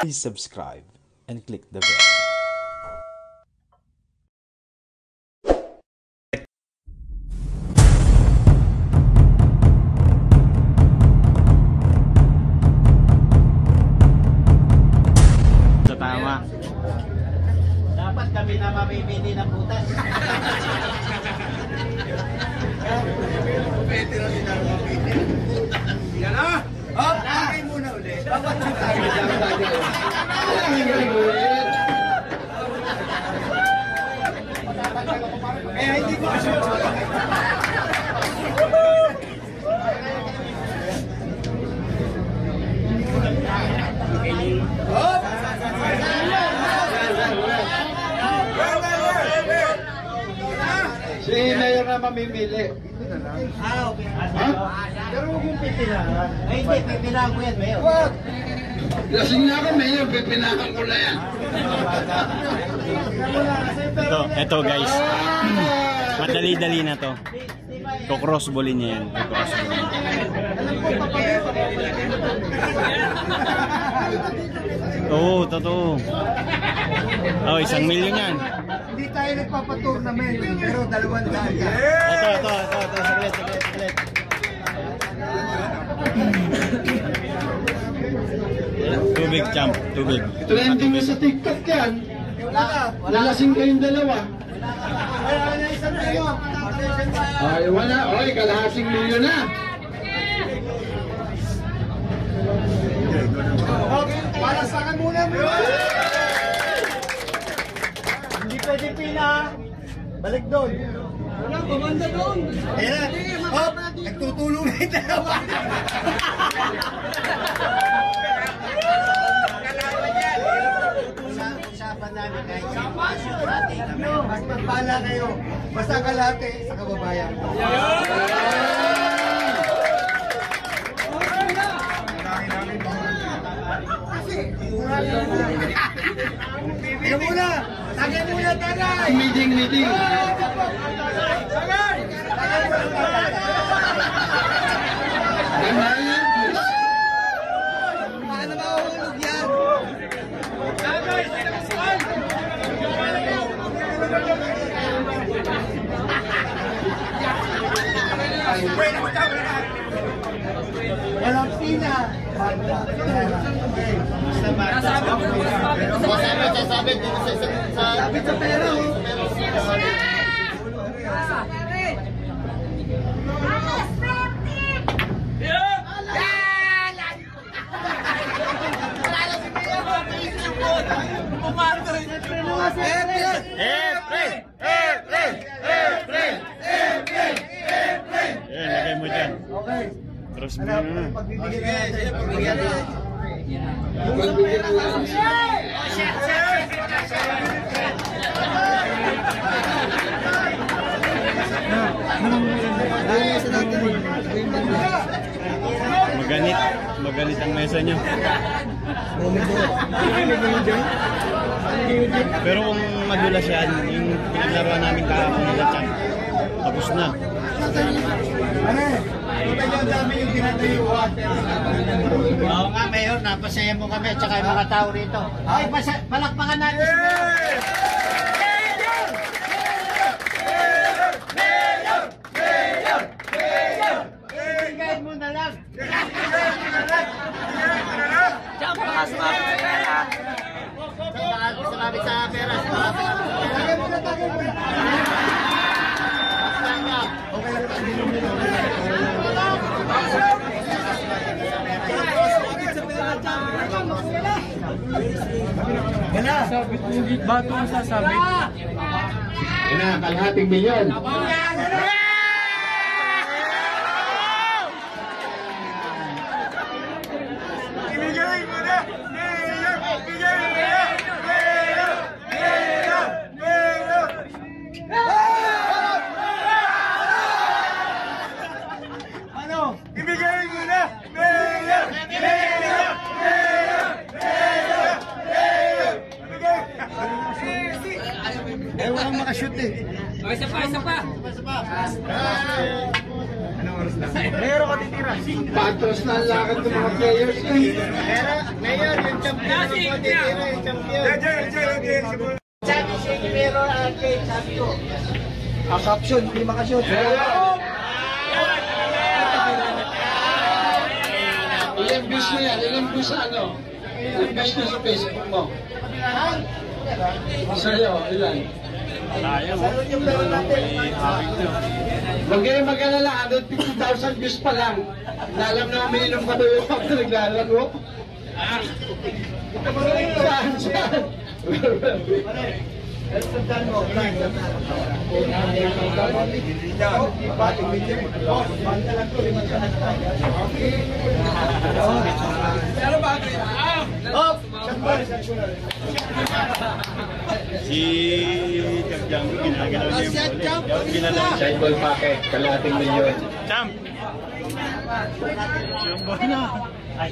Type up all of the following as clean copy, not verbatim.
Please subscribe and click the bell. Tama. Dapat kami na mamimili ng butas. Pwede na sila mamimili. Yan na! Oh, kakain muna ulit. Papatsyo tayo. Kaya hindi ko kasi si Mayor na mamimili. Ah, okay. pero huwag mong pipinahan. Ay, hindi. Pipinahan ko yan, Mayor. Wag! Lasing na ako, Mayor. Pipinahan ko na yan. Ito guys. Madali-dali na to. Kukrossballin niya yan. Oo, totoo. Oh, 1 milyon yan. Hindi tayo nagpapatournament, pero 200 yan. Ito. Saglit. Tubig, champ. Tubig. Trending na sa TikTok yan. Lalasing kayong dalawa. Wala na 1 milyon. Ay, wala. Oy, kalahating milyon na. Para sa akin muna, bro. Hindi pwede pina. Balik doon. Wala, bumanda doon. Ayan. Hop, nagtutulong na yung dalawa. Usapan namin kahit sa pasyo natin. Mas magpala kayo. Basta kalate sa kababayan. Tingnan muna! Tagay muna, tagay! Meeting. Tagay! Ganda yan, please. Paano mahuhulog yan? Walang pina. Sabi dito sa Sabi sa pera, oh. Yan, lagay mo dyan. Okay. Cross mo Ano, na. pagbibigyan na natin. Pagbibigyan na. Magbigyan na lang. Maganit ang mesa nyo. Pero kung madulas yan, yung pinaglaruan namin kahapon nila champ, tapos na. Ang dami yung tinatayuan. Oo nga, Mayor, napasaya mo kami at saka yung mga tao rito. Ay, palakpakan natin si Mayor. Ibigay mo na lang. Sumabit sa pera. Tagay mo na, tagay mo na. Bato ang sasabit. Yan na, kalahating milyon. Ibigay mo na! Mayor! Ibigay mo na! Mayor! Mayor! Ano? Ibigay mo na! Mayor! Mayor! Mayor! Eh, walang makashoot eh. Isa pa. Ano? Meron ka titira. Patros na ang lakad ng mga players yan. Mayor, yung champion ng Ponditira, yung champion. Sabi si Mayor Arcade, sabi ko. Ang caption, hindi makashoot. Ilang views na yan? Ilang views sa ano? Ilang views na sa Facebook mo? Sa'yo, ilan? Huwag kayo mag-alala, 150,000 views pa lang. Alam na umiinom ka doon ako na naglalaro. Saan? Si Jagjang ginagalaw niya yung bola. Ginalaw. Side ball packet, kalahating milyon. Champ! Yung bola. Ay.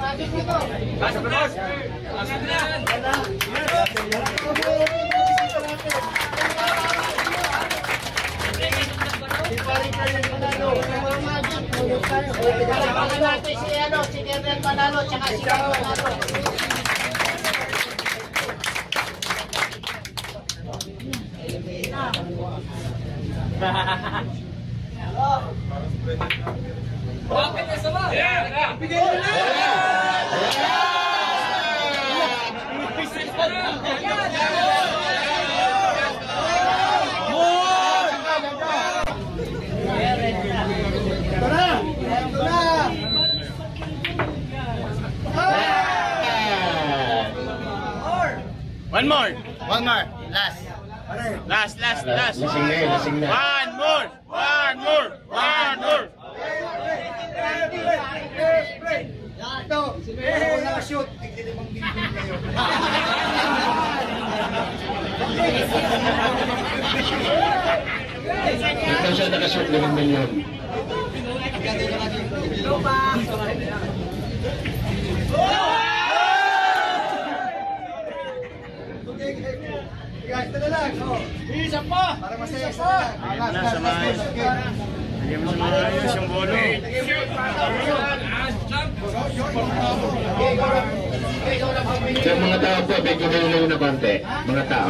Kailangan natin si Gabriel Manalo, tsaka si Gabriel Manalo. One more. Last. Last. Lasing na yun, lasing na. One more. Ito, kung nakashoot, tigdilimang binibili kayo. Ito siya nakashoot 5 milyon. Guys, ito na lang. Isa pa! Para masaya sa lang. Nasa maayos. Lagyan mo sa maayos yung bolo. Yung mga tao po, medyo malayo na konti. Mga tao.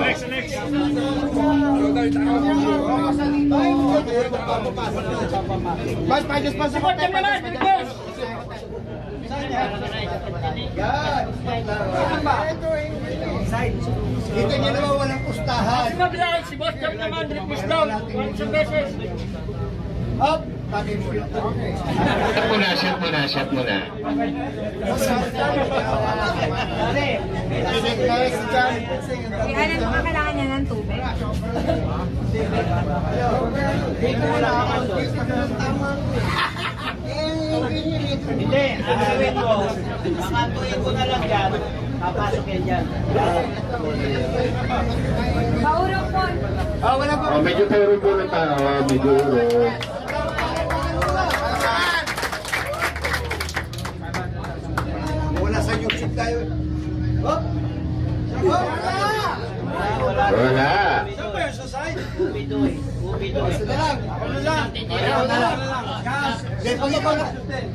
Bas, payos pa sa kote. Dito niyo naman walang pustahan. Si Boss Jam naman, request daw. Isang beses. Up! Tagay mo lang. Shot muna. Alam mo ba kailangan niya ng tubig? Hindi, ang gawin ko, makatuin ko na lang dyan, papasok yan dyan. Maurong po. Oh, medyo puro po ng tao. Medyo uro. Wala sa YouTube tayo. Wala. Ubidoy.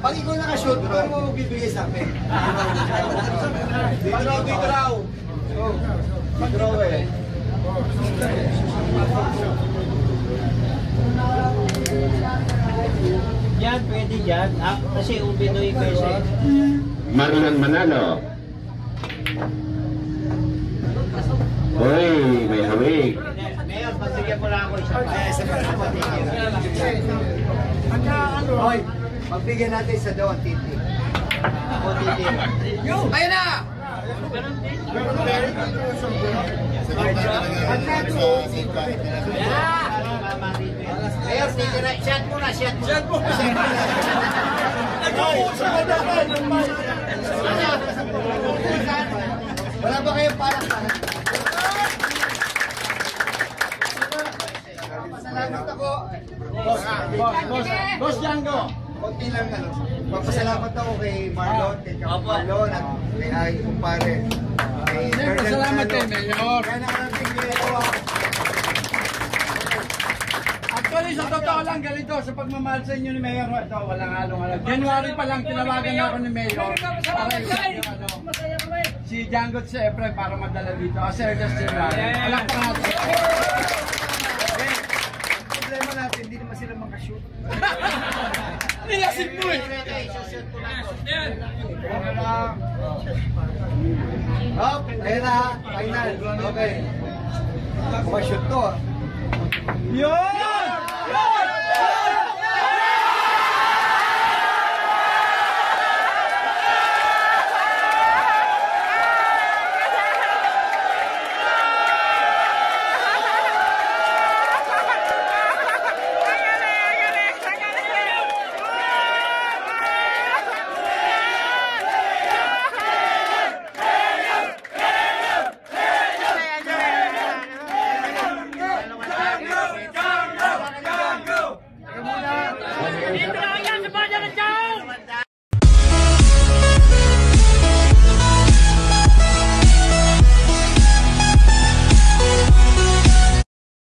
Pag ikaw nakashoot, ano mo bibigay sa amin? Big draw. Big draw eh. Yan, pwede dyan. Kasi Ubidoy kasi. Marlon Manalo. Hoy, may hawig. Mayor, pagbigyan mo lang ako isang Hoy, magbigyan natin sa daw ang titi. Ayun na! Mayor, titira. Shot mo na. Wala ba kayong palakpakan? Pasalamat ako. Boss Django. Konti lang ano. Magpasalamat ako kay Marlon, kay Marlon at kay Ay kumpare. Salamat kay Mayor. Kaya nakarating kayo ako. Actually, sa totoo lang, ganito, sa pagmamahal sa inyo ni Mayor, ito, walang halong-halong. January pa lang, tinawagan na ako ni Mayor. Si Django si Efren para madala dito. Kasi just January. Alam pa natin. Ang problema natin, hindi naman sila makashoot. Nilasip mo eh. Hop, ayun na, final. Okay. Makashoot to ah. Yo!